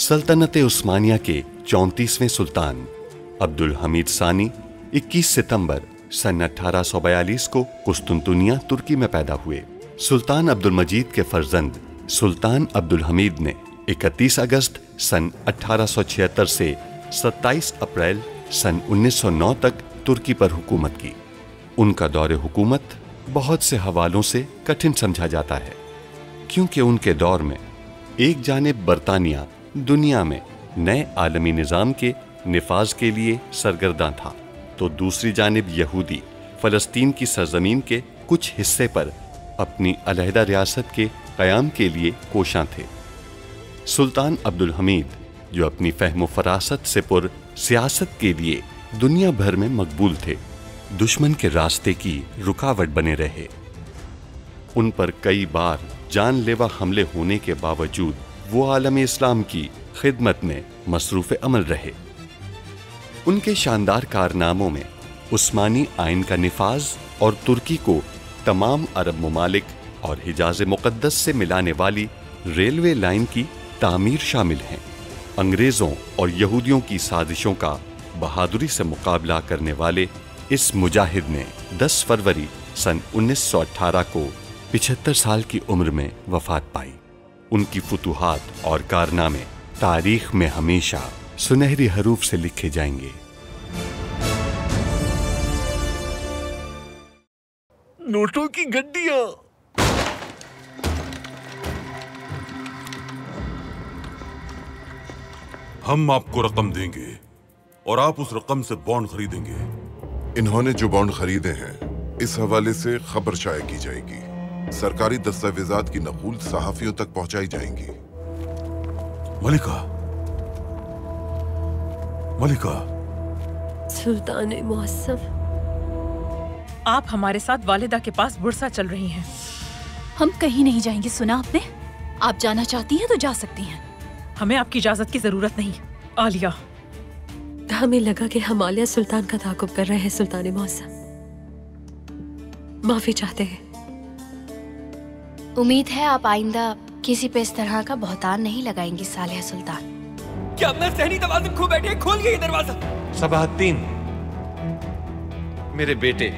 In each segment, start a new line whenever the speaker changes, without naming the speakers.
सल्तनत उस्मानिया के 34वें सुल्तान अब्दुल हमीद सानी 21 सितंबर सन 1842 को कुस्तुनतुनिया तुर्की में पैदा हुए। सुल्तान अब्दुल मजीद के फर्जंद सुल्तान अब्दुल हमीद ने 31 अगस्त सन 1876 से 27 अप्रैल सन 1909 तक तुर्की पर हुकूमत की। उनका दौरे हुकूमत बहुत से हवालों से कठिन समझा जाता है, क्योंकि उनके दौर में एक जानिब बरतानिया दुनिया में नए आलमी निज़ाम के निफाज के लिए सरगर्दा था, तो दूसरी जानिब यहूदी फ़लस्तीन की सरजमीन के कुछ हिस्से पर अपनी अलहदा रियासत के क़याम के लिए कोशां थे। सुल्तान अब्दुल हमीद, जो अपनी फ़हम फ़रासत से पुर सियासत के लिए दुनिया भर में मकबूल थे, दुश्मन के रास्ते की रुकावट बने रहे। उन पर कई बार जानलेवा हमले होने के बावजूद वो आलम इस्लाम की खिदमत में मसरूफ़ अमल रहे। उनके शानदार कारनामों में उस्मानी आइन का निफाज और तुर्की को तमाम अरब ममालिक और हिजाज मुक़द्दस से मिलाने वाली रेलवे लाइन की तामीर शामिल हैं। अंग्रेज़ों और यहूदियों की साजिशों का बहादुरी से मुकाबला करने वाले इस मुजाहिद ने 10 फरवरी सन 1918 को 75 साल की उम्र में वफात पाई। उनकी फुतूहात और कारनामे तारीख में हमेशा सुनहरी हरूफ से लिखे जाएंगे।
नोटों की गड्डियां।
हम आपको रकम देंगे और आप उस रकम से बॉन्ड खरीदेंगे।
इन्होंने जो बॉन्ड खरीदे हैं, इस हवाले से खबर शाये की जाएगी। सरकारी दस्तावेजात की नकूल सहाफियों तक पहुंचाई जाएंगी।
मलिका, मलिका।
सुल्तान मुअज़्ज़म,
आप हमारे साथ वालिदा के पास बुरसा चल रही हैं।
हम कहीं नहीं जाएंगे, सुना आपने? आप जाना चाहती हैं तो जा सकती हैं।
हमें आपकी इजाजत की जरूरत नहीं। आलिया,
हमें लगा कि हम आलिया सुल्तान का ताक़ुब कर रहे हैं। सुल्तान मुअज़्ज़म, माफी चाहते हैं।
उम्मीद है आप आइंदा किसी पे इस तरह का बहतान नहीं लगाएंगी सालिया सुल्तान।
क्या अंदर सहनी तवाज़ुन खो बैठे? खोलिए ये दरवाजा।
सबाहत्तीन, मेरे बेटे,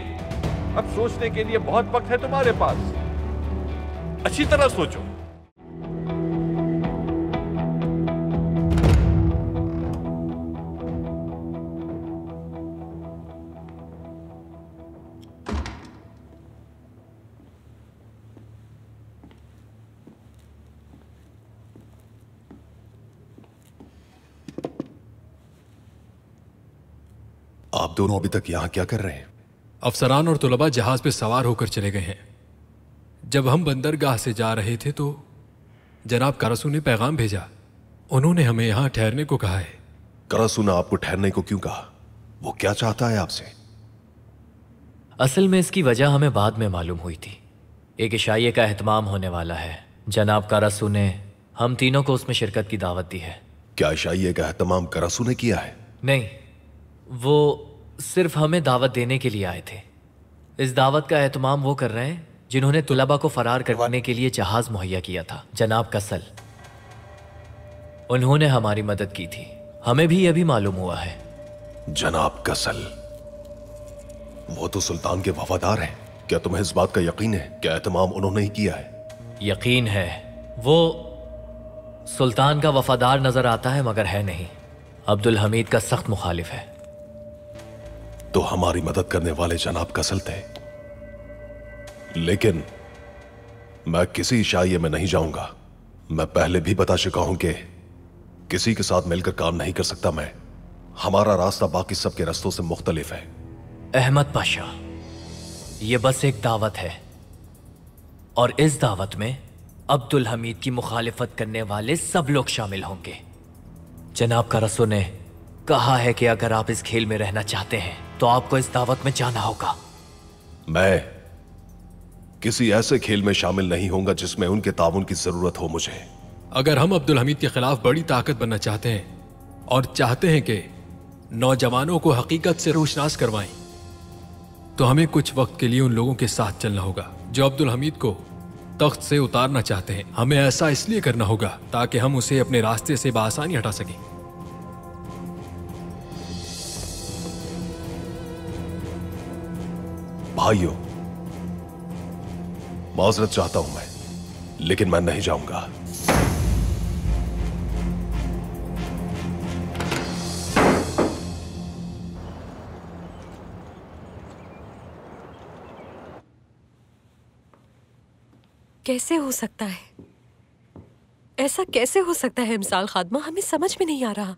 अब सोचने के लिए बहुत वक्त है तुम्हारे पास। अच्छी तरह सोचो।
आप दोनों अभी तक यहां क्या कर रहे हैं?
अफसरान और तुलबा जहाज पे सवार होकर चले गए हैं। जब हम बंदरगाह से जा रहे थे तो जनाब करासू ने पैगाम भेजा। उन्होंने हमें यहां ठहरने को कहा है।
करासू ने आपको ठहरने को क्यों कहा? वो क्या चाहता है आपसे?
असल में इसकी वजह हमें बाद में मालूम हुई थी। एक इशाइये का एहतमाम होने वाला है। जनाब करासू ने हम तीनों को उसमें शिरकत की दावत दी है।
क्या इशाइये का एहतमाम करासू ने किया है?
नहीं, वो सिर्फ हमें दावत देने के लिए आए थे। इस दावत का एहतमाम वो कर रहे हैं जिन्होंने तुलबा को फरार करने के लिए जहाज मुहैया किया था। जनाब कसल, उन्होंने हमारी मदद की थी। हमें भी यह भी मालूम हुआ है।
जनाब कसल, वो तो सुल्तान के वफादार हैं। क्या तुम्हें इस बात का यकीन है कि एहतमाम उन्होंने ही किया है?
यकीन है। वो सुल्तान का वफादार नजर आता है मगर है नहीं। अब्दुल हमीद का सख्त मुखालिफ है।
तो हमारी मदद करने वाले जनाब कसल थे, लेकिन मैं किसी इशाइये में नहीं जाऊंगा। मैं पहले भी बता चुका हूं कि किसी के साथ मिलकर काम नहीं कर सकता मैं। हमारा रास्ता बाकी सबके रास्तों से मुख्तलिफ है।
अहमद पाशा, यह बस एक दावत है और इस दावत में अब्दुल हमीद की मुखालिफत करने वाले सब लोग शामिल होंगे। जनाब करासू ने कहा है कि अगर आप इस खेल में रहना चाहते हैं तो आपको इस दावत में जाना होगा।
मैं किसी ऐसे खेल में शामिल नहीं होऊंगा जिसमें उनके ताउन की जरूरत हो मुझे।
अगर हम अब्दुल हमीद के खिलाफ बड़ी ताकत बनना चाहते हैं और चाहते हैं कि नौजवानों को हकीकत से रोशनास करवाएं, तो हमें कुछ वक्त के लिए उन लोगों के साथ चलना होगा जो अब्दुल हमीद को तख्त से उतारना चाहते हैं। हमें ऐसा इसलिए करना होगा ताकि हम उसे अपने रास्ते से बआसानी हटा सकें।
भाइयों, माजरत चाहता हूं मैं, लेकिन मैं नहीं जाऊंगा।
कैसे हो सकता है? ऐसा कैसे हो सकता है मिसाल खादमा? हमें समझ में नहीं आ रहा।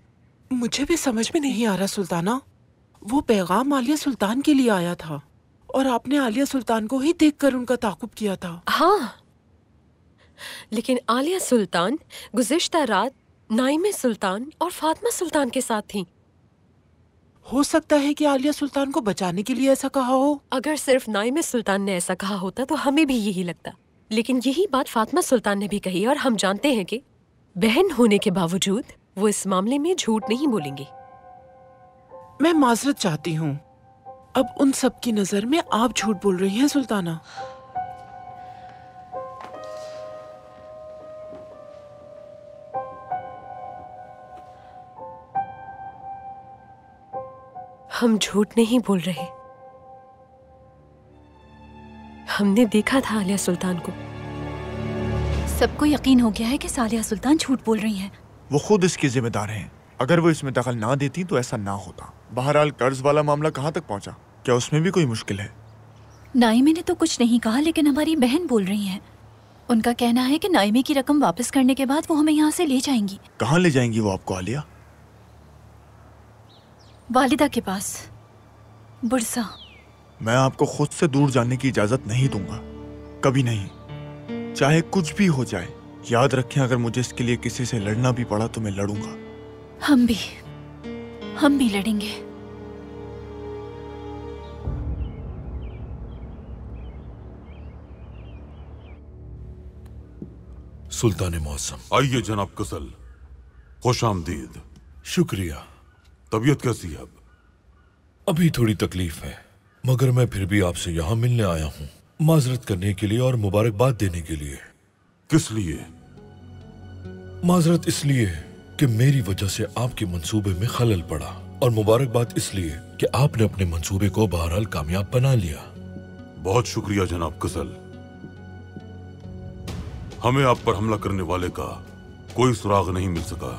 मुझे भी समझ में नहीं आ रहा सुल्ताना। वो पैगाम आलिया सुल्तान के लिए आया था और आपने आलिया सुल्तान को ही देखकर उनका ताक़ुब किया था।
हाँ, लेकिन आलिया सुल्तान गुज़िश्ता रात नाइमे सुल्तान और फातिमा सुल्तान के साथ थी।
हो सकता है कि आलिया सुल्तान को बचाने के लिए ऐसा कहा हो।
अगर सिर्फ नाइमे सुल्तान ने ऐसा कहा होता तो हमें भी यही लगता, लेकिन यही बात फातिमा सुल्तान ने भी कही और हम जानते हैं कि बहन होने के बावजूद वो इस मामले में झूठ नहीं बोलेंगे।
मैं माजरत चाहती हूँ। अब उन सब की नजर में आप झूठ बोल रही हैं सुल्ताना।
हम झूठ नहीं बोल रहे। हमने देखा था आलिया सुल्तान को।
सबको यकीन हो गया है कि सालिया सुल्तान झूठ बोल रही हैं।
वो खुद इसकी जिम्मेदार हैं। अगर वो इसमें दखल ना देती तो ऐसा ना होता। बहरहाल कर्ज वाला मामला कहाँ तक पहुँचा? क्या उसमें भी कोई मुश्किल है?
नाइमे ने तो कुछ नहीं कहा, लेकिन हमारी बहन बोल रही हैं। उनका कहना है कि नाइमे की रकम वापस करने के बाद वो हमें यहाँ से ले जाएंगी।
कहाँ ले जाएंगी वो आपको आलिया?
वालिदा के पास, बुरसा।
मैं आपको खुद से दूर जाने की इजाजत नहीं दूंगा, कभी नहीं, चाहे कुछ भी हो जाए। याद रखें, अगर मुझे इसके लिए किसी से लड़ना भी पड़ा तो मैं लड़ूंगा।
हम भी लड़ेंगे।
सुल्तान मौसम। आइए जनाब कसल, खुश आमदीद।
शुक्रिया।
तबीयत कैसी है?
अभी थोड़ी तकलीफ है, मगर मैं फिर भी आपसे यहाँ मिलने आया हूँ, माजरत करने के लिए और मुबारकबाद देने के लिए।
किस लिए?
माजरत इसलिए कि मेरी वजह से आपके मंसूबे में खलल पड़ा, और मुबारकबाद इसलिए कि आपने अपने मंसूबे को बहरहाल कामयाब बना लिया।
बहुत शुक्रिया जनाब कसल। हमें आप पर हमला करने वाले का कोई सुराग नहीं मिल सका।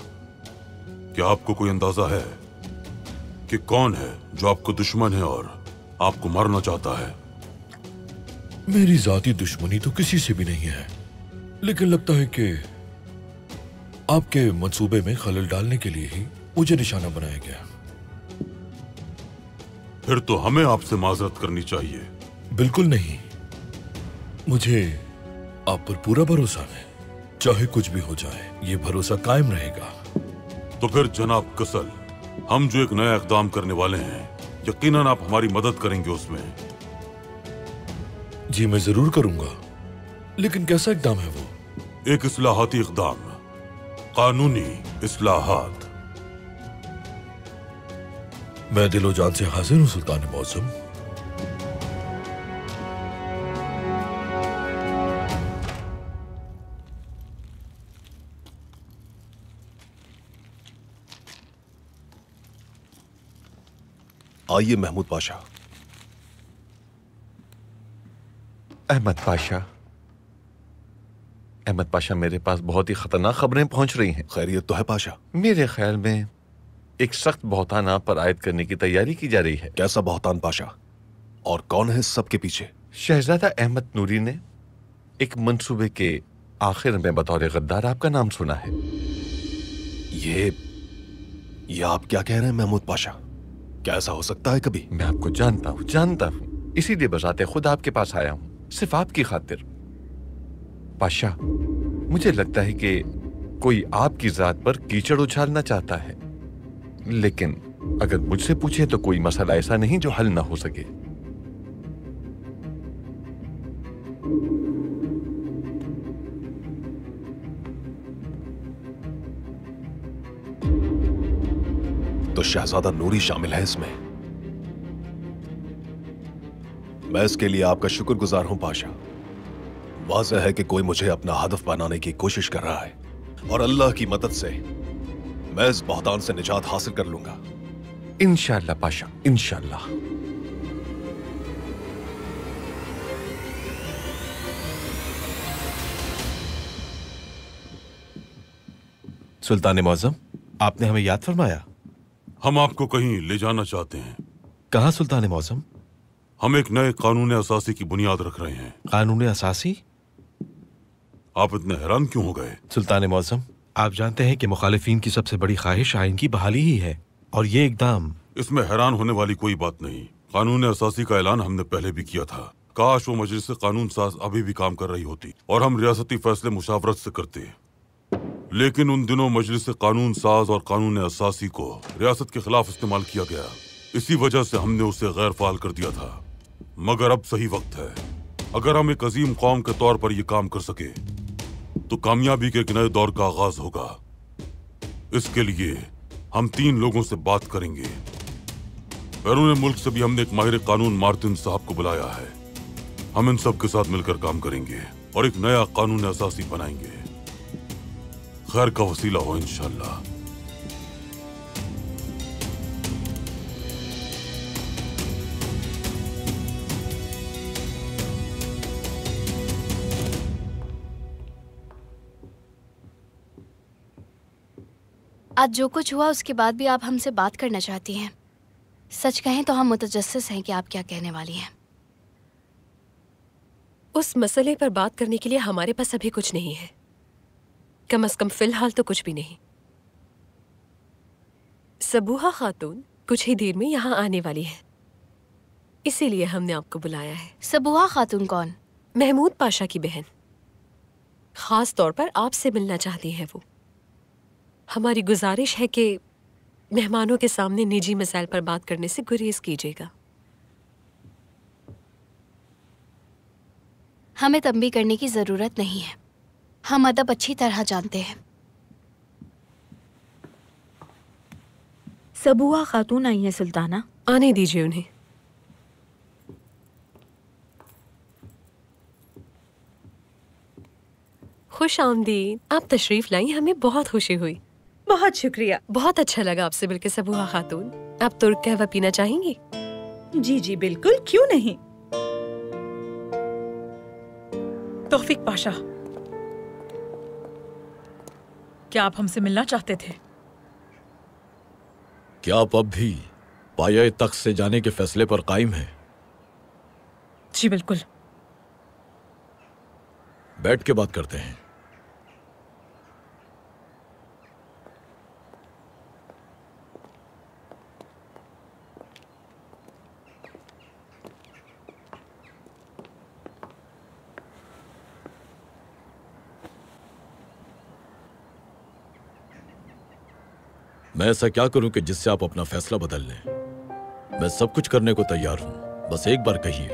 क्या आपको कोई अंदाजा है कि कौन है जो आपको दुश्मन है और आपको मारना चाहता है?
मेरी जाती दुश्मनी तो किसी से भी नहीं है, लेकिन लगता है कि आपके मंसूबे में खलल डालने के लिए ही मुझे निशाना बनाया गया।
फिर तो हमें आपसे माजरत करनी चाहिए।
बिल्कुल नहीं, मुझे आप पर पूरा भरोसा है। चाहे कुछ भी हो जाए, ये भरोसा कायम रहेगा।
तो फिर जनाब कसल, हम जो एक नया इक़दाम करने वाले हैं, यकीनन आप हमारी मदद करेंगे उसमें।
जी मैं जरूर करूंगा, लेकिन कैसा इक़दाम है वो?
एक इस्लाहाती इक़दाम, कानूनी इस्लाहात।
मैं दिलो जान से हाजिर हूं सुल्तान मौसम।
आइए महमूद पाशा।
अहमद पाशा, मेरे पास बहुत ही खतरनाक खबरें पहुंच रही हैं।
खैरियत तो है पाशा?
मेरे ख्याल में एक सख्त बहतान आप पर आयद करने की तैयारी की जा रही है।
कैसा बहतान पाशा, और कौन है सबके पीछे?
शहजादा अहमद नूरी ने एक मंसूबे के आखिर में बतौर गद्दार आपका नाम सुना है।
ये आप क्या कह रहे हैं महमूद पाशा? क्या ऐसा हो सकता है कभी?
मैं आपको जानता हूँ, इसीलिए बजाते खुद आपके पास आया हूँ, सिर्फ आपकी खातिर। पाशा, मुझे लगता है कि कोई आपकी जात पर कीचड़ उछालना चाहता है, लेकिन अगर मुझसे पूछे तो कोई मसला ऐसा नहीं जो हल ना हो सके।
तो शहजादा नूरी शामिल है इसमें। मैं इसके लिए आपका शुक्रगुजार हूं पाशा। वाज़ेह है कि कोई मुझे अपना हदफ बनाने की कोशिश कर रहा है, और अल्लाह की मदद से मैं इस बहतान से निजात हासिल कर लूंगा।
इंशाअल्लाह पाशा, इंशाअल्लाह। सुल्तान मौज़म, आपने हमें याद फरमाया।
हम आपको कहीं ले जाना चाहते हैं।
कहाँ सुल्तान मौज़म?
हम एक नए कानून असासी की बुनियाद रख रहे हैं।
कानून असासी?
आप इतने हैरान क्यों हो गए?
सुल्तान मौज़म, आप जानते हैं कि मुखालिफिन की सबसे बड़ी ख्वाहिश आइन की बहाली ही है, और ये इकदाम।
इसमें हैरान होने वाली कोई बात नहीं। कानून असासी का ऐलान हमने पहले भी किया था। काश वो मजलिस कानून साज अभी भी काम कर रही होती और हम रियासती फैसले मुशावरत से करते, लेकिन उन दिनों मजलिस कानून साज और कानून असासी को रियासत के खिलाफ इस्तेमाल किया गया। इसी वजह से हमने उसे गैर फाल कर दिया था। मगर अब सही वक्त है। अगर हम एक अजीम कौम के तौर पर यह काम कर सके तो कामयाबी के एक नए दौर का आगाज होगा। इसके लिए हम 3 लोगों से बात करेंगे। बैरून मुल्क से भी हमने एक माहिर कानून मार्टिन साहब को बुलाया है। हम इन सब के साथ मिलकर काम करेंगे और एक नया कानून असासी बनाएंगे। खैर का वसीला हो इंशाअल्लाह।
आज जो कुछ हुआ उसके बाद भी आप हमसे बात करना चाहती हैं। सच कहें तो हम मुतजस्सिस हैं कि आप क्या कहने वाली हैं।
उस मसले पर बात करने के लिए हमारे पास अभी कुछ नहीं है, कम से कम फिलहाल तो कुछ भी नहीं। सबूहा खातून कुछ ही देर में यहाँ आने वाली है, इसीलिए हमने आपको बुलाया है।
सबूहा खातून कौन?
महमूद पाशा की बहन। खास तौर पर आपसे मिलना चाहती है वो। हमारी गुजारिश है कि मेहमानों के सामने निजी मसाइल पर बात करने से गुरेज कीजिएगा।
हमें तंबीह करने की जरूरत नहीं है, हम अदब अच्छी तरह जानते हैं।
सबूहा खातून आई है सुल्ताना।
आने दीजिए उन्हें। खुश आमदीद। आप तशरीफ लाई, हमें बहुत खुशी हुई।
बहुत शुक्रिया।
बहुत अच्छा लगा आपसे मिलकर सबूहा खातून। आप तुर्क कहवा पीना चाहेंगी?
जी जी बिल्कुल, क्यों नहीं।
तौफीक पाशा, क्या आप हमसे मिलना चाहते थे?
क्या आप अब भी पाया तख्त से जाने के फैसले पर कायम हैं?
जी बिल्कुल।
बैठ के बात करते हैं। मैं ऐसा क्या करूं कि जिससे आप अपना फैसला बदल लें? मैं सब कुछ करने को तैयार हूं, बस एक बार कहिए।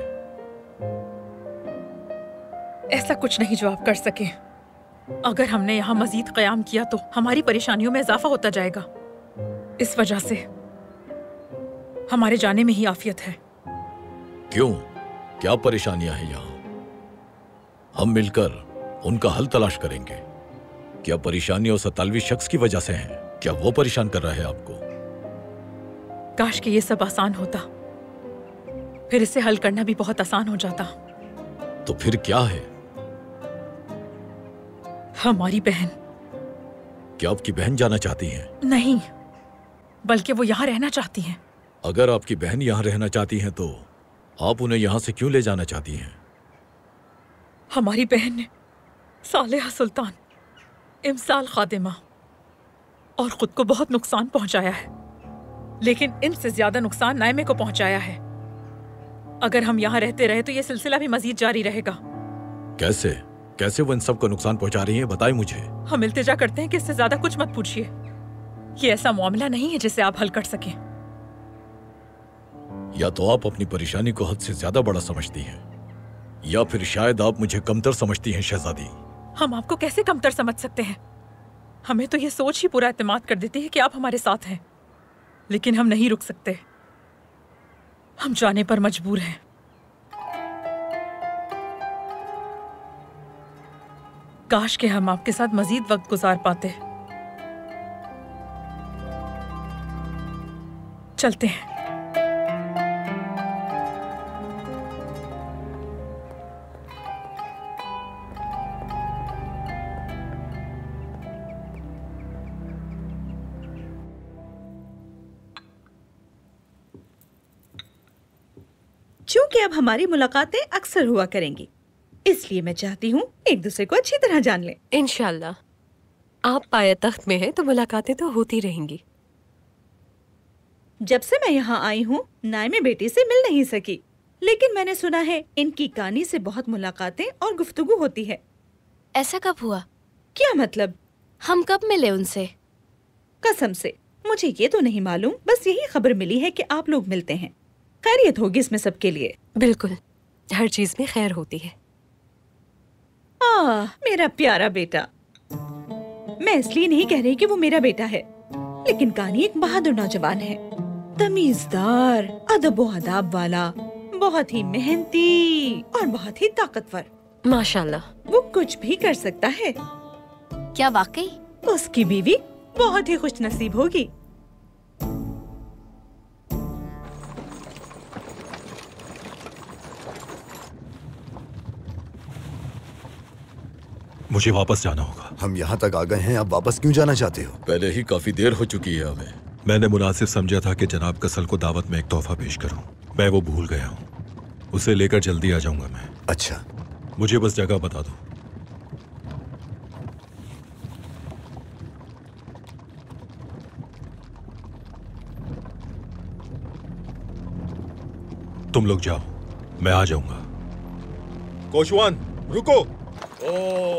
ऐसा कुछ नहीं जो आप कर सके। अगर हमने यहाँ मजीद क़याम किया तो हमारी परेशानियों में इजाफा होता जाएगा। इस वजह से हमारे जाने में ही आफियत है।
क्यों? क्या परेशानियां हैं यहाँ? हम मिलकर उनका हल तलाश करेंगे। क्या परेशानियां उस अतालवी शख्स की वजह से हैं? क्या वो परेशान कर रहा है आपको?
काश कि ये सब आसान होता, फिर इसे हल करना भी बहुत आसान हो जाता।
तो फिर क्या है?
हमारी बहन।
क्या आपकी बहन जाना चाहती हैं?
नहीं, बल्कि वो यहाँ रहना चाहती हैं।
अगर आपकी बहन यहाँ रहना चाहती हैं तो आप उन्हें यहाँ से क्यों ले जाना चाहती हैं?
हमारी बहन ने सालेहा सुल्तान, इमसाल खादिमा और खुद को बहुत नुकसान पहुंचाया है, लेकिन इनसे ज्यादा नुकसान नायमे को पहुंचाया है। अगर हम यहाँ रहते रहे तो ये सिलसिला भी मजीद जारी रहेगा।
कैसे? कैसे वो इन सब को नुकसान पहुंचा रही हैं? बताएं मुझे।
हम इल्तिजा करते हैं कि इससे ज्यादा कुछ मत पूछिए। ये ऐसा मामला नहीं है जिसे आप हल कर सकें।
या तो आप अपनी परेशानी को हद से ज्यादा बड़ा समझती हैं, या फिर शायद आप मुझे कमतर समझती हैं शहजादी।
हम आपको कैसे कमतर समझ सकते हैं? हमें तो ये सोच ही पूरा एतमाद कर देती है कि आप हमारे साथ हैं, लेकिन हम नहीं रुक सकते। हम जाने पर मजबूर हैं। काश के हम आपके साथ मजीद वक्त गुजार पाते। चलते हैं।
क्योंकि अब हमारी मुलाकातें अक्सर हुआ करेंगी, इसलिए मैं चाहती हूँ एक दूसरे को अच्छी तरह जान लें।
इंशाल्लाह। आप पायतख्त में हैं तो मुलाकातें तो होती रहेंगी।
जब से मैं यहाँ आई हूँ नाइमे बेटी से मिल नहीं सकी, लेकिन मैंने सुना है इनकी कहानी से बहुत मुलाकातें और गुफ्तगू होती है।
ऐसा कब हुआ?
क्या मतलब?
हम कब मिले उनसे?
कसम से मुझे ये तो नहीं मालूम, बस यही खबर मिली है कि आप लोग मिलते हैं। खैरियत होगी इसमें सबके लिए।
बिल्कुल, हर चीज में खैर होती है।
मेरा प्यारा बेटा। मैं इसलिए नहीं कह रही कि वो मेरा बेटा है, लेकिन कानी एक बहादुर नौजवान है, तमीजदार, अदब व आदाब वाला, बहुत ही मेहनती और बहुत ही ताकतवर।
माशाल्लाह।
वो कुछ भी कर सकता है।
क्या वाकई?
उसकी बीवी बहुत ही खुश नसीब होगी।
मुझे वापस जाना होगा।
हम यहाँ तक आ गए हैं, आप वापस क्यों जाना चाहते हो?
पहले ही काफी देर हो चुकी है हमें।
मैंने मुनासिब समझा था कि जनाब कसल को दावत में एक तोहफा पेश करूं। मैं वो भूल गया हूं। उसे लेकर जल्दी आ जाऊंगा मैं।
अच्छा,
मुझे बस जगह बता दो। तुम लोग जाओ, मैं आ जाऊंगा।
कोशवान रुको।
ओ।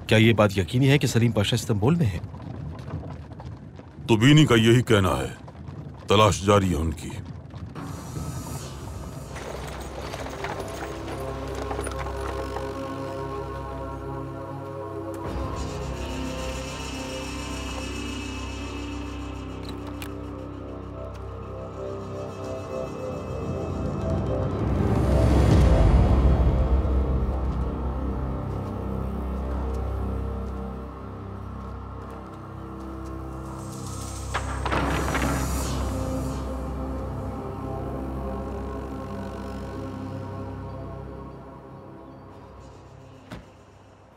क्या ये बात यकीनी है कि सलीम पाशा इस्तांबुल में है?
तुबीनी का यही कहना है। तलाश जारी है उनकी।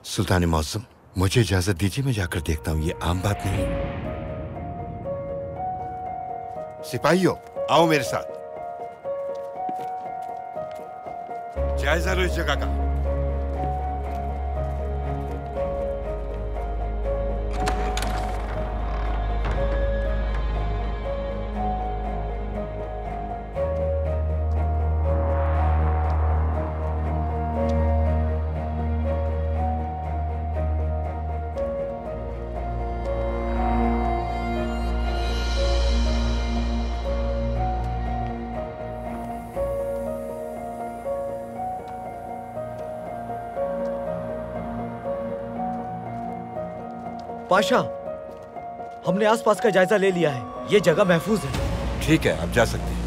सुल्तान मौसम, मुझे इजाजत दीजिए, मैं जाकर देखता हूँ। ये आम बात नहीं। सिपाहियों, आओ मेरे साथ। जायजा लो इस जगह का।
पाशा, हमने आसपास का जायजा ले लिया है। ये जगह महफूज है।
ठीक है, आप जा सकते हैं।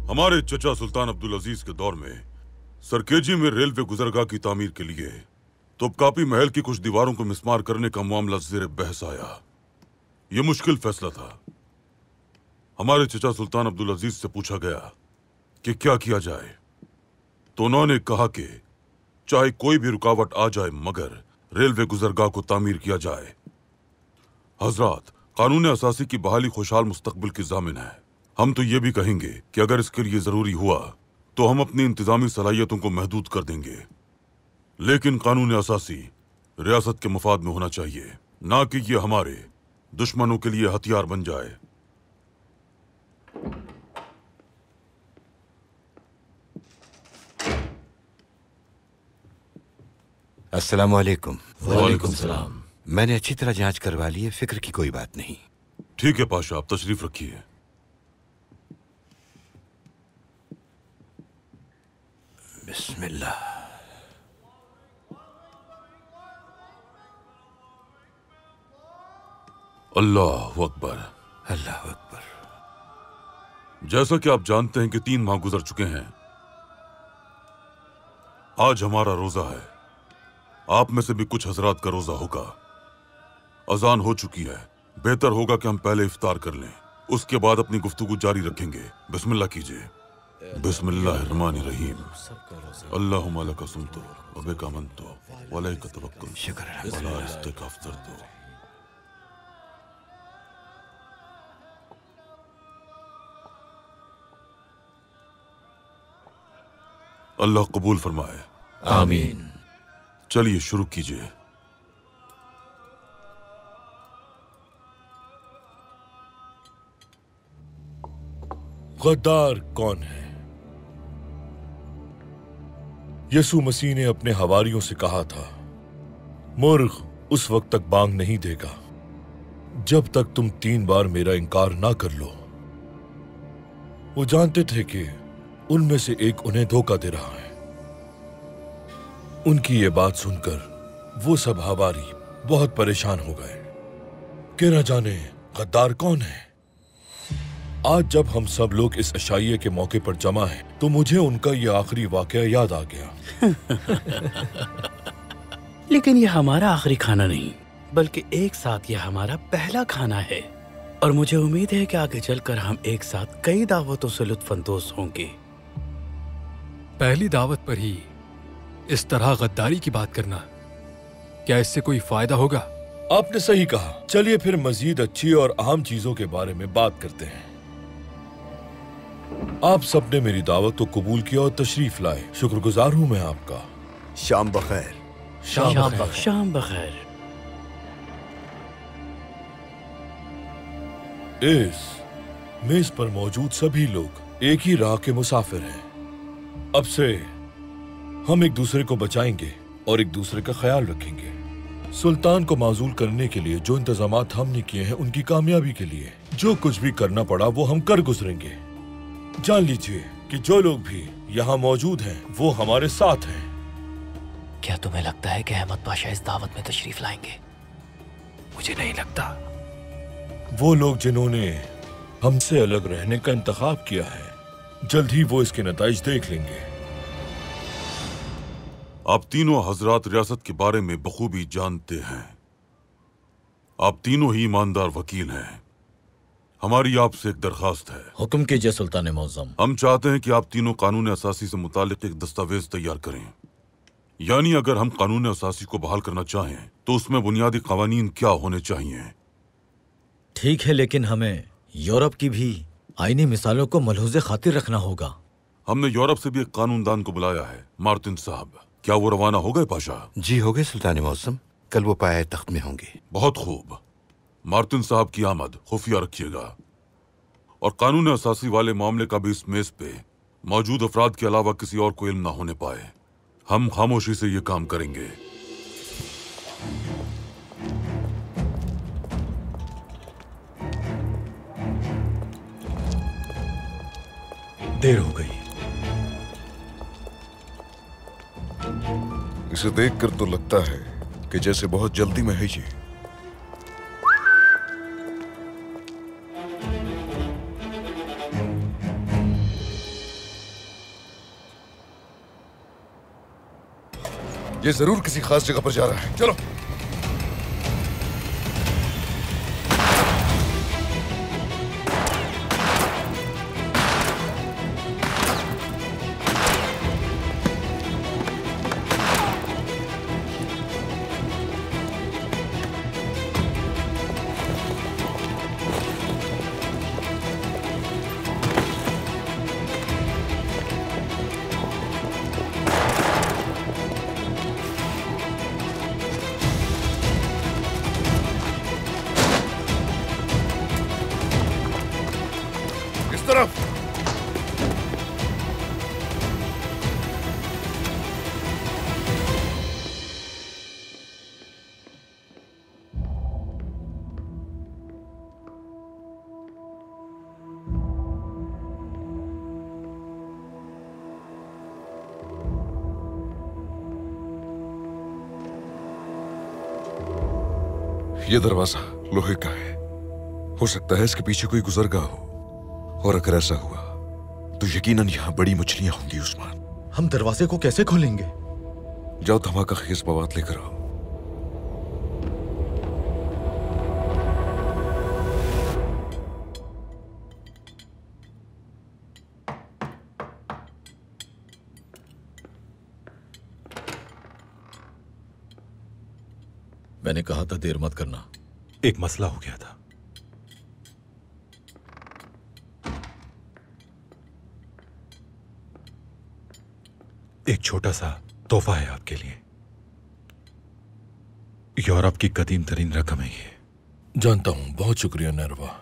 हमारे चचा सुल्तान अब्दुल अजीज के दौर में सरकेजी में रेलवे गुजरगाह की तामीर के लिए तोपकापी महल की कुछ दीवारों को मिस्मार करने का मामला ज़ेरे बहस आया। यह मुश्किल फैसला था। हमारे चचा सुल्तान अब्दुल अजीज से पूछा गया कि क्या किया जाए, तो उन्होंने कहा कि चाहे कोई भी रुकावट आ जाए मगर रेलवे गुजरगाह को तामीर किया जाए। हजरात, कानून असासी की बहाली खुशहाल मुस्तकबिल की जामिन है। हम तो ये भी कहेंगे कि अगर इसके लिए जरूरी हुआ तो हम अपनी इंतजामी सलाहियतों को महदूद कर देंगे, लेकिन कानून असासी रियासत के मफाद में होना चाहिए, ना कि ये हमारे दुश्मनों के लिए हथियार बन जाए।
अस्सलामु अलैकुम।
वालेकुम सलाम।
मैंने अच्छी तरह जांच करवा ली है, फिक्र की कोई बात नहीं।
ठीक है पाशा, आप तशरीफ रखिए।
बिस्मिल्लाह।
अल्लाह अकबर।
अल्लाह अकबर।
जैसा कि आप जानते हैं कि 3 माह गुजर चुके हैं। आज हमारा रोजा है। आप में से भी कुछ हजरात का रोजा होगा। अजान हो चुकी है, बेहतर होगा कि हम पहले इफ्तार कर लें, उसके बाद अपनी गुफ्तगू जारी रखेंगे। बिस्मिल्लाह कीजिए। बिस्मिल्लाहिर्रहमानिर्रहीम। अल्लाहुम्मा लका सुमतु व बिका आमनतु व अलैका तवक्कलतु व अला रिज़्क़िका अफ़्तरतु। अल्लाह कबूल फरमाए।
आमीन।
चलिए शुरू कीजिए।
गद्दार कौन है? यसू मसीह ने अपने हवारियों से कहा था, मुर्ग उस वक्त तक बांग नहीं देगा जब तक तुम 3 बार मेरा इनकार ना कर लो। वो जानते थे कि उनमें से एक उन्हें धोखा दे रहा है। उनकी ये बात सुनकर वो सब हवारी बहुत परेशान हो गए कि न जाने गद्दार कौन है। आज जब हम सब लोग इस अशाइये के मौके पर जमा हैं, तो मुझे उनका ये आखिरी वाकया याद आ गया।
लेकिन ये हमारा आखिरी खाना नहीं, बल्कि एक साथ ये हमारा पहला खाना है, और मुझे उम्मीद है कि आगे चलकर हम एक साथ कई दावतों से लुत्फानंदोज होंगे।
पहली दावत पर ही इस तरह गद्दारी की बात करना, क्या इससे कोई फायदा होगा?
आपने सही कहा। चलिए फिर मजीद अच्छी और अहम चीजों के बारे में बात करते हैं। आप सबने मेरी दावत को कबूल किया और तशरीफ लाए। शुक्रगुजार हूं मैं आपका।
शाम बखैर।
शाम बखैर।
इस मेज पर मौजूद सभी लोग एक ही राह के मुसाफिर हैं। अब से हम एक दूसरे को बचाएंगे और एक दूसरे का ख्याल रखेंगे। सुल्तान को माजूल करने के लिए जो इंतजामात हमने किए हैं, उनकी कामयाबी के लिए जो कुछ भी करना पड़ा वो हम कर गुजरेंगे। जान लीजिए कि जो लोग भी यहाँ मौजूद हैं वो हमारे साथ हैं।
क्या तुम्हें लगता है कि अहमद पाशा इस दावत में तशरीफ लाएंगे?
मुझे नहीं लगता।
वो लोग जिन्होंने हमसे अलग रहने का इंतखाब किया है, जल्द ही वो इसके नताइज देख लेंगे।
आप तीनों हजरात रियासत के बारे में बखूबी जानते हैं। आप तीनों ही ईमानदार वकील हैं। हमारी आपसे एक दरखास्त है।
हुक्म कीजिए सुल्तान मौज़म।
हम चाहते हैं कि आप तीनों कानून असासी से मुतालिक एक दस्तावेज तैयार करें। यानी अगर हम कानून असासी को बहाल करना चाहें तो उसमें बुनियादी कवानीन क्या होने चाहिए।
ठीक है, लेकिन हमें यूरोप की भी आईनी मिसालों को मलहूज़े खातिर रखना होगा।
हमने यूरोप से भी एक कानूनदान को बुलाया है, मार्टिन साहब। क्या वो रवाना हो गए पाशा?
जी हो गए सुल्तान मौसम, कल वो पाए तख्त में होंगे।
बहुत खूब। मार्टिन साहब की आमद खुफिया रखिएगा, और कानून असासी वाले मामले का भी इस मेज पे मौजूद अफराद के अलावा किसी और को इल्म ना होने पाए। हम खामोशी से ये काम करेंगे।
देर हो गई।
इसे देखकर तो लगता है कि जैसे बहुत जल्दी में है ये। ये जरूर किसी खास जगह पर जा रहा है। चलो। ये दरवाजा लोहे का है। हो सकता है इसके पीछे कोई गुजरगाह हो, और अगर ऐसा हुआ तो यकीनन यहाँ बड़ी मछलियां होंगी। उस्मान,
हम दरवाजे को कैसे खोलेंगे?
जाओ धमाका खेज मवाद लेकर आओ।
मैंने कहा था देर मत करना।
एक मसला हो गया था। एक छोटा सा तोहफा है आपके लिए। यूरोप की कदीम तरीन रकम है ये।
जानता हूं, बहुत शुक्रिया नरवा।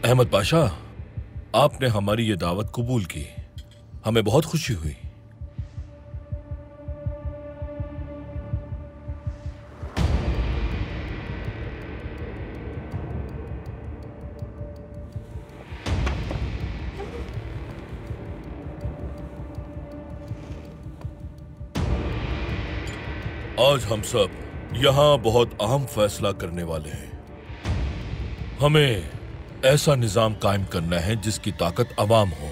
अहमद पाशा, आपने हमारी ये दावत कबूल की, हमें बहुत खुशी हुई। आज हम सब यहां बहुत अहम फैसला करने वाले हैं। हमें ऐसा निजाम कायम करना है जिसकी ताकत अवाम हो,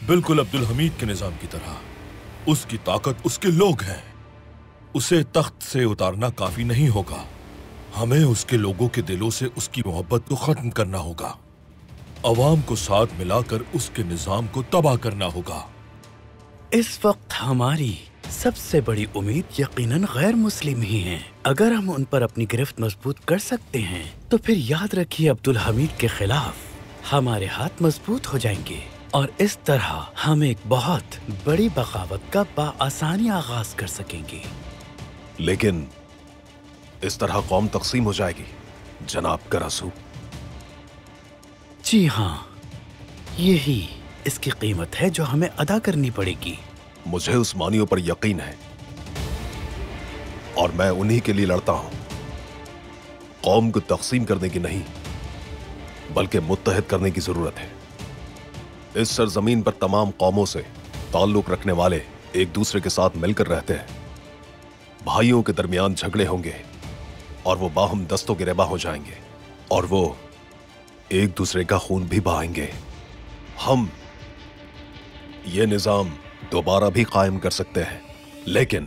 बिल्कुल अब्दुल हमीद के निजाम की तरह। उसकी ताकत उसके लोग हैं। उसे तख्त से उतारना काफी नहीं होगा, हमें उसके लोगों के दिलों से उसकी मोहब्बत को खत्म करना होगा। अवाम को साथ मिलाकर उसके निजाम को तबाह करना होगा।
इस वक्त हमारी सबसे बड़ी उम्मीद यकीनन गैर मुस्लिम ही हैं। अगर हम उन पर अपनी गिरफ्त मजबूत कर सकते हैं तो फिर याद रखिए अब्दुल हमीद के खिलाफ हमारे हाथ मजबूत हो जाएंगे और इस तरह हम एक बहुत बड़ी बगावत का बाआसानी आगाज कर सकेंगे।
लेकिन इस तरह कौम तकसीम हो जाएगी जनाब करासू।
जी हाँ, यही इसकी कीमत है जो हमें अदा करनी पड़ेगी।
मुझे उस्मानियों पर यकीन है और मैं उन्हीं के लिए लड़ता हूं। कौम को तकसीम करने की नहीं बल्कि मुत्तहिद करने की जरूरत है। इस सरजमीन पर तमाम कौमों से ताल्लुक रखने वाले एक दूसरे के साथ मिलकर रहते हैं। भाइयों के दरमियान झगड़े होंगे और वो बाहम दस्तों गिरेबा हो जाएंगे और वो एक दूसरे का खून भी बहाएंगे। हम ये निजाम दोबारा भी कायम कर सकते हैं, लेकिन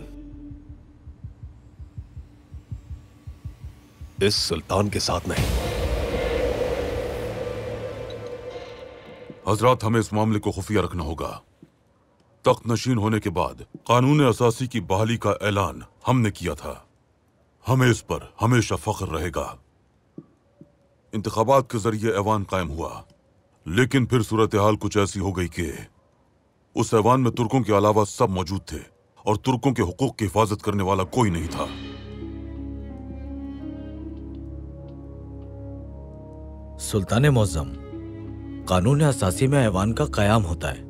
इस सुल्तान के साथ नहीं।
हजरात, हमें इस मामले को खुफिया रखना होगा। तख्त नशीन होने के बाद कानून असासी की बहाली का ऐलान हमने किया था। हमें इस पर हमेशा फख्र रहेगा। इंतखाबात के जरिए ऐवान कायम हुआ, लेकिन फिर सूरत हाल कुछ ऐसी हो गई कि उस ऐवान में तुर्कों के अलावा सब मौजूद थे और तुर्कों के हुकूक की हिफाजत करने वाला कोई नहीं था।
सुल्तान मुअज्जम, कानून असासी में ऐवान का कयाम होता है।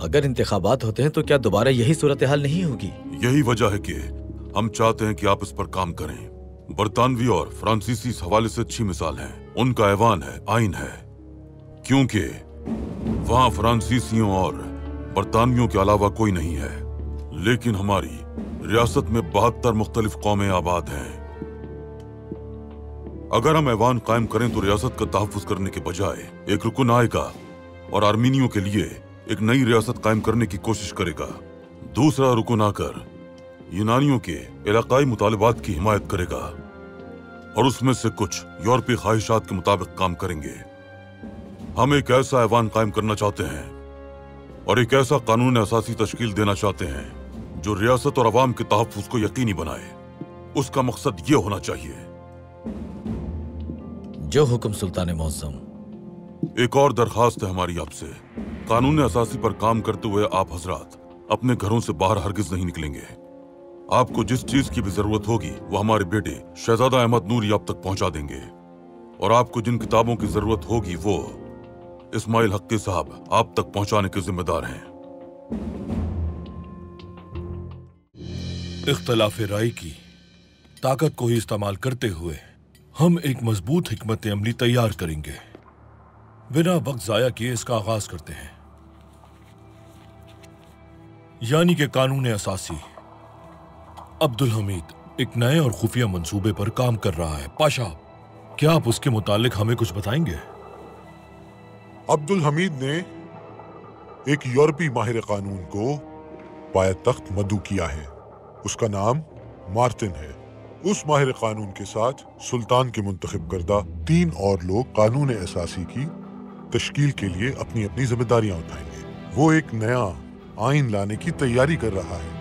अगर इंतखाबात होते हैं तो क्या दोबारा यही सूरत हाल नहीं होगी?
यही वजह है कि हम चाहते हैं कि आप इस पर काम करें। बरतानवी और फ्रांसीसी इस हवाले से अच्छी मिसाल है। उनका ऐवान है, आइन है, क्योंकि वहां फ्रांसीसियों और बरतानवियों के अलावा कोई नहीं है। लेकिन हमारी रियासत में 72 मुख्तलिफ कौमें आबाद हैं। अगर हम ऐवान कायम करें तो रियासत का तहफ्फुज़ करने के बजाय एक रुकन आएगा और आर्मीनियों के लिए एक नई रियासत कायम करने की कोशिश करेगा। दूसरा रुकन आकर यूनानियों के इलाकाई मुतालबात की हिमायत करेगा और उसमें से कुछ यूरोपीय ख्वाहिशात के मुताबिक काम करेंगे। हम एक ऐसा ऐवान कायम करना चाहते हैं और एक ऐसा कानून असासी तश्कील देना चाहते हैं जो रियासत और अवाम के तहफ्फुज़ को यकीनी बनाए। उसका मकसद ये होना चाहिए।
जो हुक्म सुल्तान मुअज़्ज़म।
एक और दरखास्त है हमारी आपसे। कानून असासी पर काम करते हुए आप हजरात अपने घरों से बाहर हरगिज नहीं निकलेंगे। आपको जिस चीज की भी जरूरत होगी वो हमारे बेटे शहजादा अहमद नूरी आप तक पहुंचा देंगे और आपको जिन किताबों की जरूरत होगी वो इस्माइल हक्की साहब आप तक पहुंचाने के जिम्मेदार हैं।
इख्तलाफ राय की ताकत को ही इस्तेमाल करते हुए हम एक मजबूत हिकमत अमली तैयार करेंगे। बिना वक्त जाया किए इसका आगाज करते हैं। यानी कि कानून असासी। अब्दुल हमीद एक नए और खुफिया मंसूबे पर काम कर रहा है। पाशा, क्या आप उसके मुतालिक हमें कुछ बताएंगे?
अब्दुल हमीद ने एक यूरोपीय माहिर कानून को पायतख्त मदू किया है। उसका नाम मार्टिन है। उस माहिर कानून के साथ सुल्तान के मुंतखब करदा 3 और लोग कानून असासी की तश्कील के लिए अपनी अपनी जिम्मेदारियां उठाएंगे। वो एक नया आइन लाने की तैयारी कर रहा है।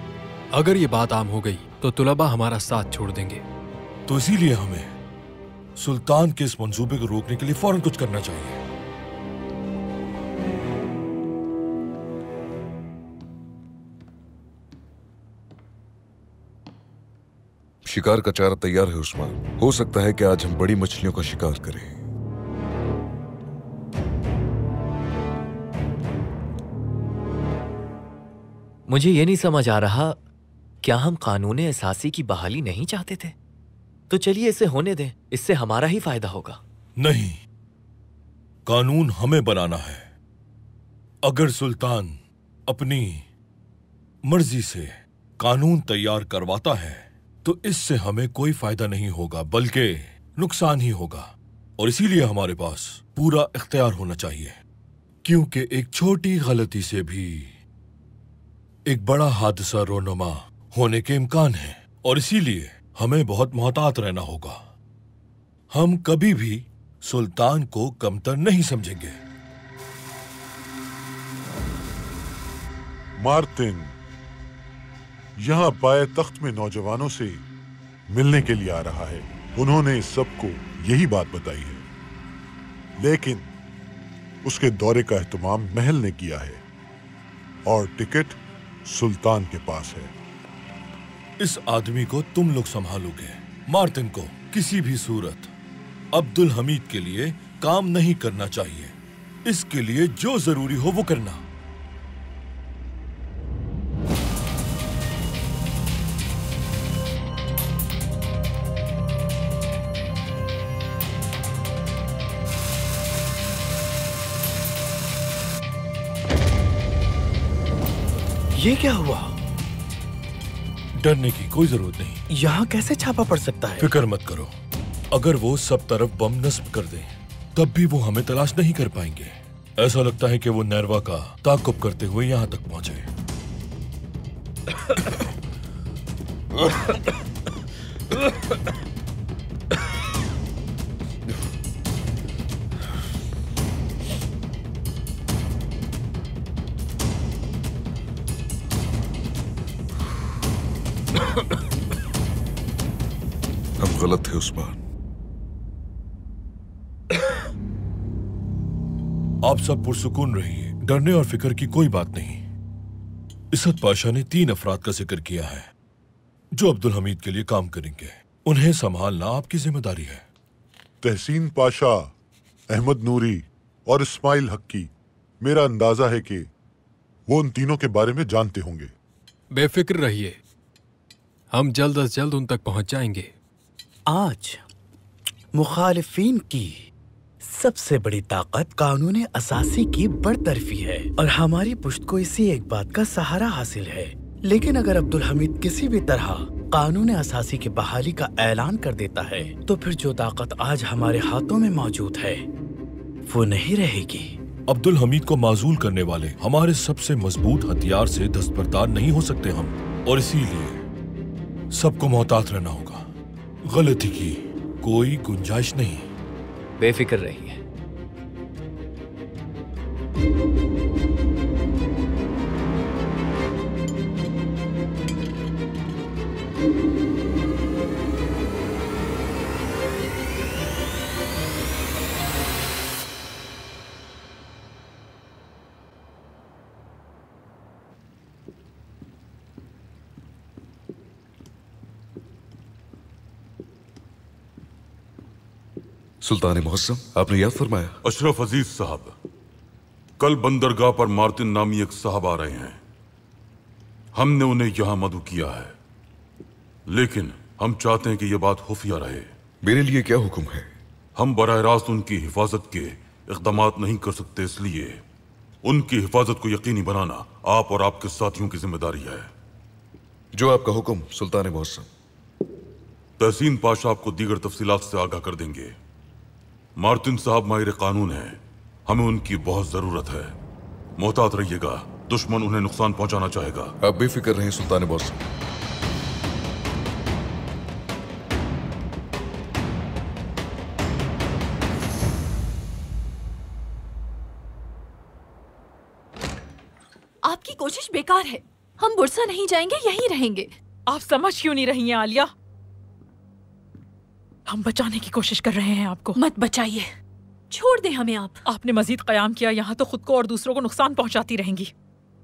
अगर ये बात आम हो गई तो तुलबा हमारा साथ छोड़ देंगे।
तो इसीलिए हमें सुल्तान के इस मंसूबे को रोकने के लिए फौरन कुछ करना चाहिए।
शिकार का चारा तैयार है उस्मान। हो सकता है कि आज हम बड़ी मछलियों का शिकार करें।
मुझे ये नहीं समझ आ रहा, क्या हम कानून असासी की बहाली नहीं चाहते थे? तो चलिए इसे होने दें, इससे हमारा ही फायदा होगा।
नहीं, कानून हमें बनाना है। अगर सुल्तान अपनी मर्जी से कानून तैयार करवाता है तो इससे हमें कोई फायदा नहीं होगा बल्कि नुकसान ही होगा। और इसीलिए हमारे पास पूरा इख्तियार होना चाहिए, क्योंकि एक छोटी गलती से भी एक बड़ा हादसा रोनुमा होने के इम्कान है। और इसीलिए हमें बहुत मोहतात रहना होगा। हम कभी भी सुल्तान को कमतर नहीं समझेंगे।
मार्टिन यहाँ पाए तख्त में नौजवानों से मिलने के लिए आ रहा है। उन्होंने सबको यही बात बताई है, लेकिन उसके दौरे का एहतमाम महल ने किया है और टिकट सुल्तान के पास है।
इस आदमी को तुम लोग संभालोगे। मार्टिन को किसी भी सूरत अब्दुल हमीद के लिए काम नहीं करना चाहिए। इसके लिए जो जरूरी हो वो करना।
ये क्या हुआ?
डरने की कोई जरूरत नहीं।
यहाँ कैसे छापा पड़ सकता है?
फिक्र मत करो। अगर वो सब तरफ बम नस्ब कर दें तब भी वो हमें तलाश नहीं कर पाएंगे। ऐसा लगता है कि वो नैरवा का ताक़ुब करते हुए यहाँ तक पहुंचे।
हम गलत थे उस्मान।
आप सब पुरसुकून रहिए। डरने और फिक्र की कोई बात नहीं। इसद पाशा ने 3 अफराद का जिक्र किया है जो अब्दुल हमीद के लिए काम करेंगे। उन्हें संभालना आपकी जिम्मेदारी है।
तहसीन पाशा, अहमद नूरी और इस्माइल हक्की। मेरा अंदाजा है कि वो उन तीनों के बारे में जानते होंगे।
बेफिक्र रहिए, हम जल्द अज जल्द उन तक पहुंच जाएंगे।
आज मुखालिफिन की सबसे बड़ी ताकत कानून असासी की बरतरफी है और हमारी पुश्त को इसी एक बात का सहारा हासिल है लेकिन अगर अब्दुल हमीद किसी भी तरह कानून असासी की बहाली का ऐलान कर देता है तो फिर जो ताकत आज हमारे हाथों में मौजूद है वो नहीं रहेगी।
अब्दुल हमीद को माजूल करने वाले हमारे सबसे मजबूत हथियार से दस्तबरदार नहीं हो सकते हम, और इसीलिए सबको मोहतात रहना होगा। गलती की कोई गुंजाइश नहीं।
बेफिक्र रहिए।
सुल्तान मुहस्सम, आपने याद फरमाया।
अशरफ अजीज साहब, कल बंदरगाह पर मार्टिन नामी एक साहब आ रहे हैं। हमने उन्हें यहां मदऊ किया है, लेकिन हम चाहते हैं कि यह बात खुफिया रहे।
मेरे लिए क्या हुक्म है?
हम बराह रास्त उनकी हिफाजत के इक़दामात नहीं कर सकते, इसलिए उनकी हिफाजत को यकीनी बनाना आप और आपके साथियों की जिम्मेदारी है।
जो आपका हुक्म सुल्तान मुहस्सम।
तहसीन पाशा आपको दीगर तफसीलात से आगाह कर देंगे। मार्टिन साहब माहिर कानून हैं, हमें उनकी बहुत जरूरत है। मोहतात रहिएगा, दुश्मन उन्हें नुकसान पहुंचाना चाहेगा।
आप बेफिक्र रहें सुल्तान मुहस्सम।
आपकी कोशिश बेकार है। हम बुरसा नहीं जाएंगे, यहीं रहेंगे।
आप समझ क्यों नहीं रही हैं आलिया? हम बचाने की कोशिश कर रहे हैं आपको।
मत बचाइए, छोड़ दें हमें आप।
आपने मजीद कयाम किया, यहाँ तो खुद को और दूसरों को नुकसान पहुंचाती रहेंगी।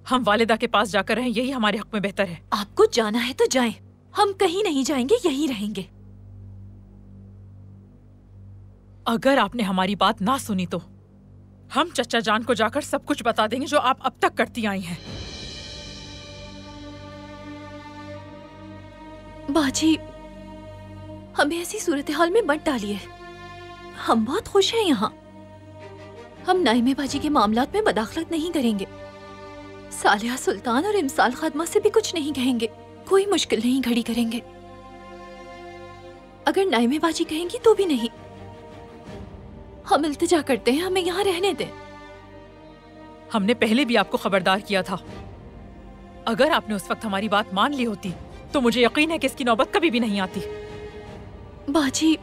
हम वालिदा के पास जाकर रहें, यही हमारे हक में बेहतर है।
आपको जाना है तो जाएं, हम कहीं नहीं जाएंगे, यहीं रहेंगे।
अगर आपने हमारी बात ना सुनी तो हम चचा जान को जाकर सब कुछ बता देंगे जो आप अब तक करती आई हैं।
बाजी, हमें ऐसी सूरत हाल में मत डालिए। हम बहुत खुश हैं यहाँ। हम नाइमे बाजी के मामलात में मदाखलत नहीं करेंगे। सालिहा सुल्तान और इमसाल खादमा से भी कुछ नहीं कहेंगे। कोई मुश्किल नहीं खड़ी करेंगे। अगर नाइमे बाजी कहेंगी तो भी नहीं। हम इल्तिजा करते हैं, हमें यहाँ रहने दें।
हमने पहले भी आपको खबरदार किया था। अगर आपने उस वक्त हमारी बात मान ली होती तो मुझे यकीन है कि इसकी नौबत कभी भी नहीं आती।
बाजी,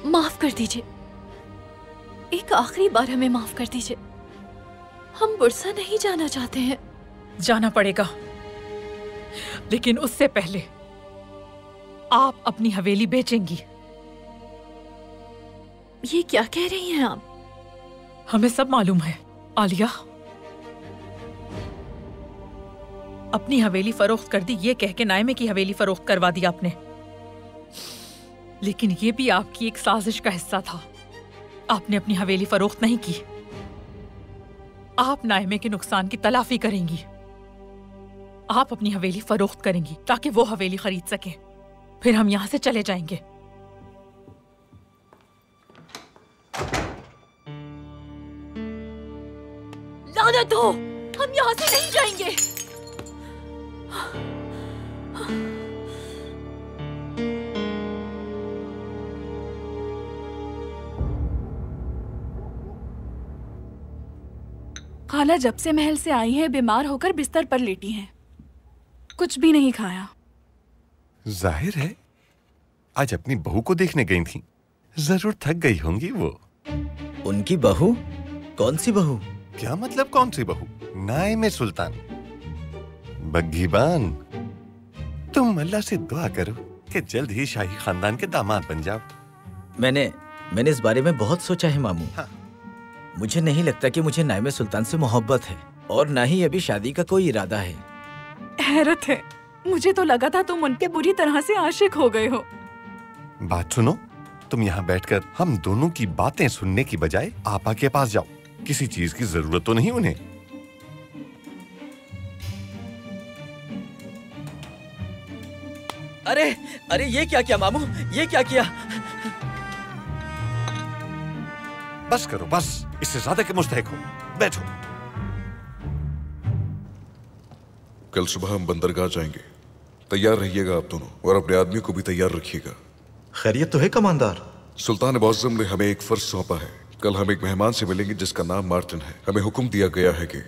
माफ कर दीजिए। एक आखिरी बार हमें माफ कर दीजिए। हम बुरसा नहीं जाना चाहते हैं।
जाना पड़ेगा, लेकिन उससे पहले आप अपनी हवेली बेचेंगी।
ये क्या कह रही हैं आप?
हमें सब मालूम है आलिया। अपनी हवेली फरोख्त कर दी, ये कह के नाइमे की हवेली फरोख्त करवा दी आपने। लेकिन ये भी आपकी एक साजिश का हिस्सा था। आपने अपनी हवेली फरोख्त नहीं की। आप नाइमे के नुकसान की तलाफी करेंगी। आप अपनी हवेली फरोख्त करेंगी ताकि वो हवेली खरीद सके। फिर हम यहां से चले जाएंगे।
लानत हो, हम यहां से नहीं जाएंगे।
खाला जब से महल से आई है बीमार होकर बिस्तर पर लेटी हैं। कुछ भी नहीं खाया।
जाहिर है आज अपनी बहू को देखने गई थी। जरूर थक गई होंगी वो।
उनकी बहू? कौन सी बहू?
क्या मतलब कौन सी बहू? नाइमे सुल्तान। बग्घीबान, तुम अल्लाह से दुआ करो कि जल्द ही शाही खानदान के दामाद बन जाओ।
मैंने इस बारे में बहुत सोचा है मामू।
हाँ।
मुझे नहीं लगता कि मुझे नाइमे सुल्तान से मोहब्बत है, और ना ही अभी शादी का कोई इरादा है।
हैरत है, मुझे तो लगा था तुम उनके बुरी तरह से आशिक हो गए हो।
बात सुनो, तुम यहाँ बैठकर हम दोनों की बातें सुनने की बजाय आपा के पास जाओ। किसी चीज की जरूरत तो नहीं उन्हें।
अरे ये क्या किया मामू? ये क्या किया?
बस करो बस, इससे ज्यादा के मुस्तहिक हो। बैठो।
कल सुबह हम बंदरगाह जाएंगे। तैयार रहिएगा आप दोनों, और अपने आदमी को भी तैयार रखिएगा।
खैरियत तो है कमांडर?
सुल्तान मुअज्जम ने हमें एक फर्ज सौंपा है। कल हम एक मेहमान से मिलेंगे जिसका नाम मार्टिन है। हमें हुक्म दिया गया है कि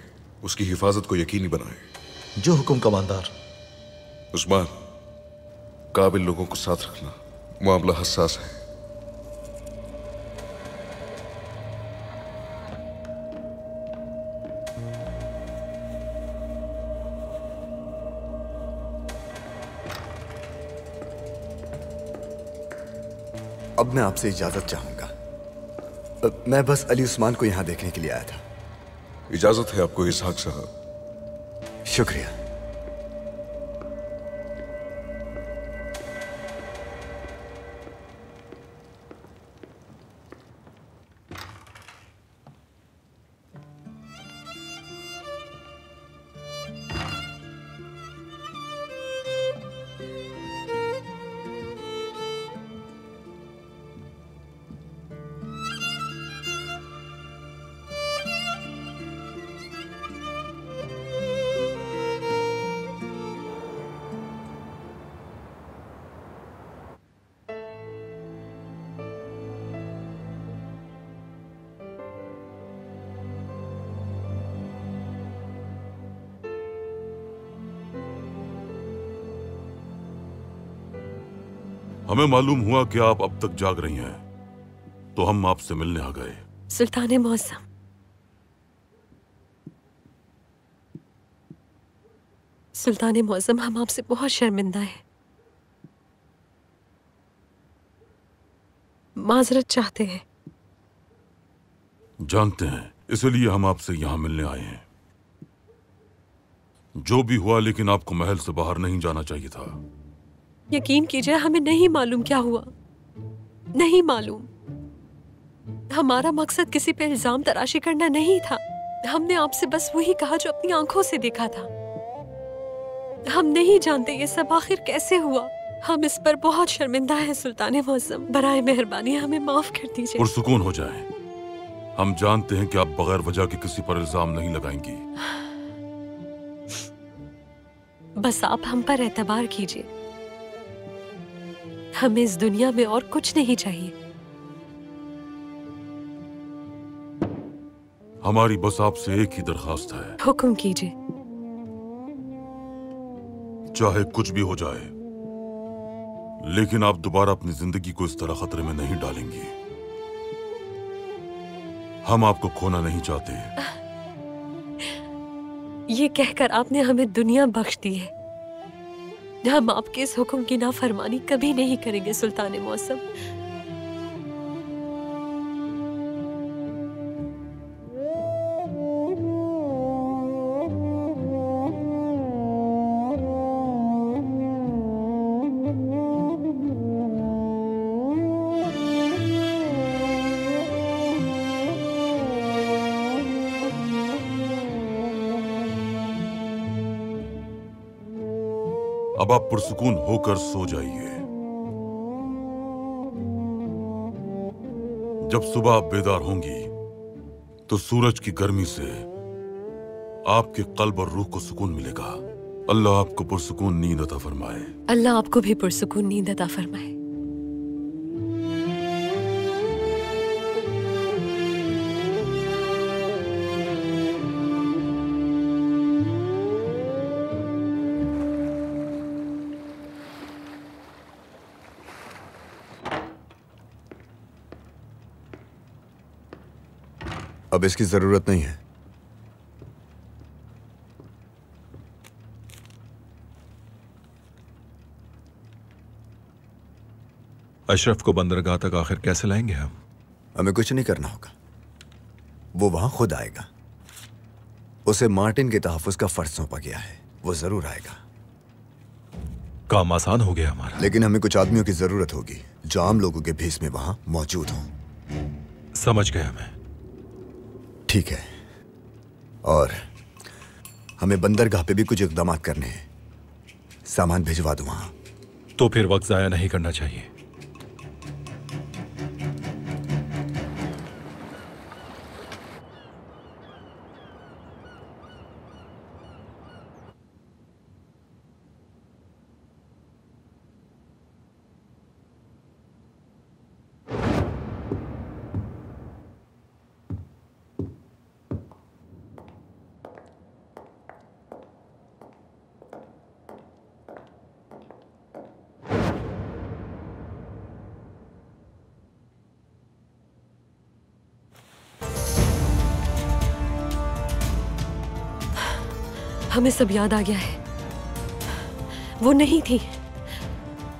उसकी हिफाजत को यकीनी बनाएं।
जो हुक्म कमांडर।
उस्मान, काबिल लोगों को साथ रखना, मामला हसास है।
अब मैं आपसे इजाजत चाहूंगा। मैं बस अली उस्मान को यहां देखने के लिए आया था।
इजाजत है आपको इसहाक साहब।
शुक्रिया।
हमें मालूम हुआ कि आप अब तक जाग रही हैं, तो हम आपसे मिलने आ गए।
सुल्तान मुअज्जम, सुल्तान मुअज्जम, हम आपसे बहुत शर्मिंदा हैं। माजरत चाहते हैं।
जानते हैं, इसलिए हम आपसे यहां मिलने आए हैं। जो भी हुआ, लेकिन आपको महल से बाहर नहीं जाना चाहिए था।
यकीन कीजिए, हमें नहीं मालूम क्या हुआ, नहीं मालूम। हमारा मकसद किसी पे इल्जाम तराशी करना नहीं था। हमने आपसे बस वही कहा जो अपनी आंखों से देखा था। हम नहीं जानते ये सब आखिर कैसे हुआ। हम इस पर बहुत शर्मिंदा हैं सुल्तान मुअज्जम। बराए मेहरबानी हमें माफ कर दीजिए।
पुरसुकून हो जाए। हम जानते हैं कि आप बगैर वजह के किसी पर इल्जाम नहीं लगाएंगी।
बस आप हम पर एतबार कीजिए। हमें इस दुनिया में और कुछ नहीं चाहिए।
हमारी बस आपसे एक ही दरखास्त है।
हुक्म कीजिए।
चाहे कुछ भी हो जाए, लेकिन आप दोबारा अपनी जिंदगी को इस तरह खतरे में नहीं डालेंगी। हम आपको खोना नहीं चाहते।
ये कहकर आपने हमें दुनिया बख्श दी है। हम आपके इस हुक्म की नाफरमानी कभी नहीं करेंगे सुल्तान मुअज्जम।
अब आप पुरसुकून होकर सो जाइए। जब सुबह आप बेदार होंगी तो सूरज की गर्मी से आपके कल्ब और रूह को सुकून मिलेगा। अल्लाह आपको पुरसुकून नींद अता फरमाए।
अल्लाह आपको भी पुरसुकून नींद अता फरमाए।
अब इसकी जरूरत नहीं है।
अशरफ को बंदरगाह तक आखिर कैसे लाएंगे हम?
हमें कुछ नहीं करना होगा, वो वहां खुद आएगा। उसे मार्टिन के तहफ्फुज़ का फर्ज सौंपा गया है, वो जरूर आएगा।
काम आसान हो गया हमारा।
लेकिन हमें कुछ आदमियों की जरूरत होगी जो आम लोगों के भेष में वहां मौजूद हों।
समझ गया मैं।
ठीक है, और हमें बंदरगाह पे भी कुछ इक़दाम करने हैं। सामान भिजवा दूं वहां।
तो फिर वक्त जाया नहीं करना चाहिए।
हमें सब याद आ गया है। वो नहीं थी,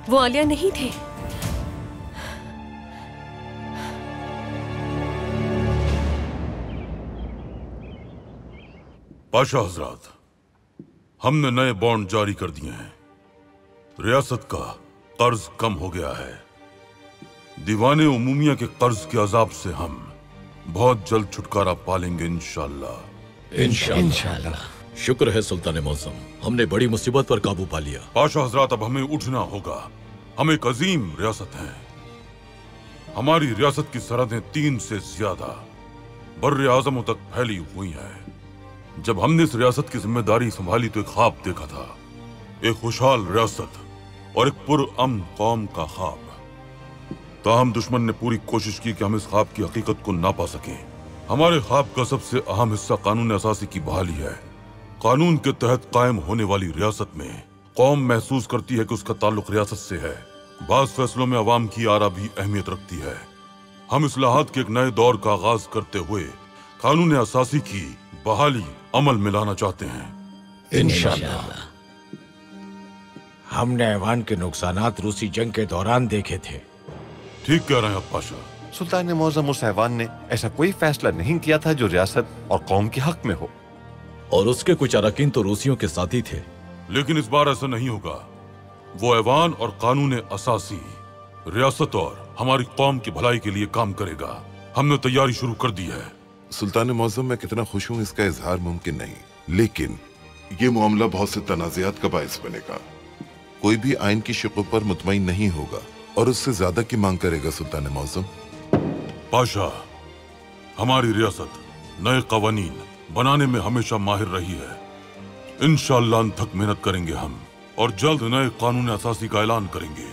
वो आलिया नहीं थी।
पाशा हजरात, हमने नए बॉन्ड जारी कर दिए हैं। रियासत का कर्ज कम हो गया है। दीवाने उमूमिया के कर्ज के अजाब से हम बहुत जल्द छुटकारा पालेंगे इंशाअल्लाह।
इंशाअल्लाह। शुक्र है सुल्तान मौसम, हमने बड़ी मुसीबत पर काबू पा लिया।
पाशा हजरात, अब हमें उठना होगा। हम एक अजीम रियासत हैं। हमारी रियासत की सरहदें 3 से ज्यादा बर्रे आजमों तक फैली हुई हैं। जब हमने इस रियासत की जिम्मेदारी संभाली तो एक ख्वाब देखा था, एक खुशहाल रियासत और एक पुरअमन कौम का ख्वाब। ताहम दुश्मन ने पूरी कोशिश की कि हम इस ख्वाब की हकीकत को ना पा सकें। हमारे ख्वाब का सबसे अहम हिस्सा कानून असासी की बहाली है। कानून के तहत कायम होने वाली रियासत में कौम महसूस करती है कि उसका ताल्लुक रियासत से है। बाज फैसलों में अवाम की आरा भी अहमियत रखती है। हम इस्लाहात के एक नए दौर का आगाज करते हुए कानून असासी की बहाली अमल में लाना चाहते हैं
इंशाअल्लाह। हमने ऐवान के नुकसानात रूसी जंग के दौरान देखे थे।
ठीक कह रहे हैं पाशा।
सुल्तान मौज़म उस ऐवान ने ऐसा कोई फैसला नहीं किया था जो रियासत और कौम के हक में हो।
और उसके कुछ अरकान तो रूसियों के साथ ही थे।
लेकिन इस बार ऐसा नहीं होगा। वो ऐवान और कानून असासी रियासत और हमारी कौम की भलाई के लिए काम करेगा। हमने तैयारी शुरू कर दी है।
सुल्तान मौज़म, मैं कितना खुश हूँ इसका इजहार मुमकिन नहीं, लेकिन ये मामला बहुत से तनाज़ात का बायस बनेगा। कोई भी आइन की शिकों पर मुतमईन नहीं होगा और उससे ज्यादा की मांग करेगा। सुल्तान मौज़म।
पाशा, हमारी रियासत नए कवानीन बनाने में हमेशा माहिर रही है। इंशाअल्लाह अनथक मेहनत करेंगे हम और जल्द नए कानून असासी का ऐलान करेंगे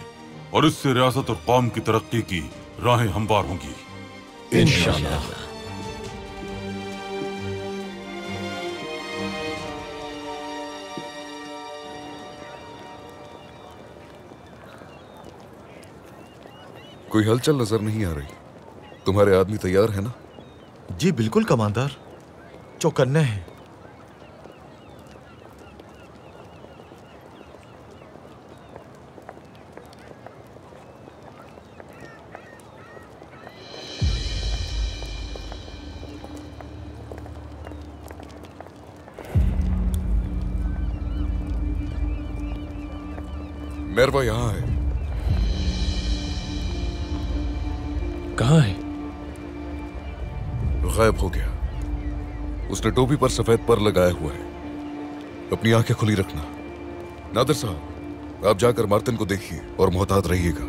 और इससे रियासत और कौम की तरक्की की राहें हमवार होंगी
इंशाअल्लाह।
कोई हलचल नजर नहीं आ रही। तुम्हारे आदमी तैयार है ना?
जी बिल्कुल कमांडर, चौकन्ने हैं।
मेरवा यहाँ है।
कहाँ है?
गायब हो गया। उसने टोपी पर सफेद पर लगाया हुआ है। अपनी आंखें खुली रखना। नादिर साहब, आप जाकर मार्टिन को देखिए और मोहतात रहिएगा।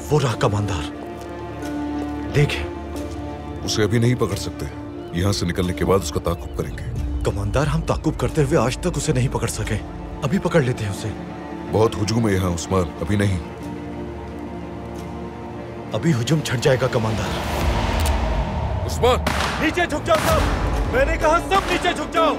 वो रहा कमांडर, देखें।
उसे अभी नहीं पकड़ सकते। यहाँ से निकलने के बाद उसका ताकुब करेंगे।
कमांडर, हम ताकुब करते हुए आज तक उसे नहीं पकड़ सके। अभी पकड़ लेते हैं उसे।
बहुत हुजूम है यहाँ उस्मान, अभी नहीं।
अभी हुजूम छट जाएगा कमांडर।
उस्मान,
नीचे झुक जाओ सब। मैंने कहा सब नीचे झुक जाओ।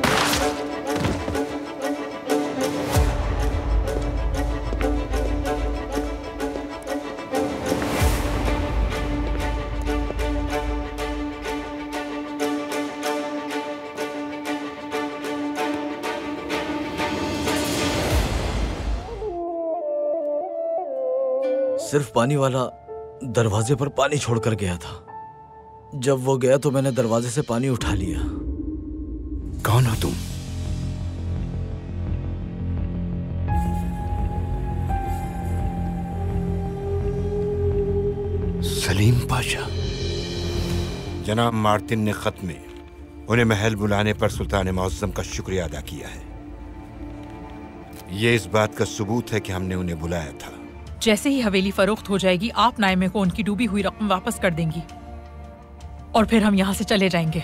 सिर्फ पानी वाला दरवाजे पर पानी छोड़कर गया था। जब वो गया तो मैंने दरवाजे से पानी उठा लिया।
कौन हो तुम? सलीम पाशा।
जनाब मार्टिन ने खत में उन्हें महल बुलाने पर सुल्तान मौज़म का शुक्रिया अदा किया है। ये इस बात का सबूत है कि हमने उन्हें बुलाया था।
जैसे ही हवेली फरोख्त हो जाएगी, आप नाइमे को उनकी डूबी हुई रकम वापस कर देंगी और फिर हम यहाँ से चले जाएंगे।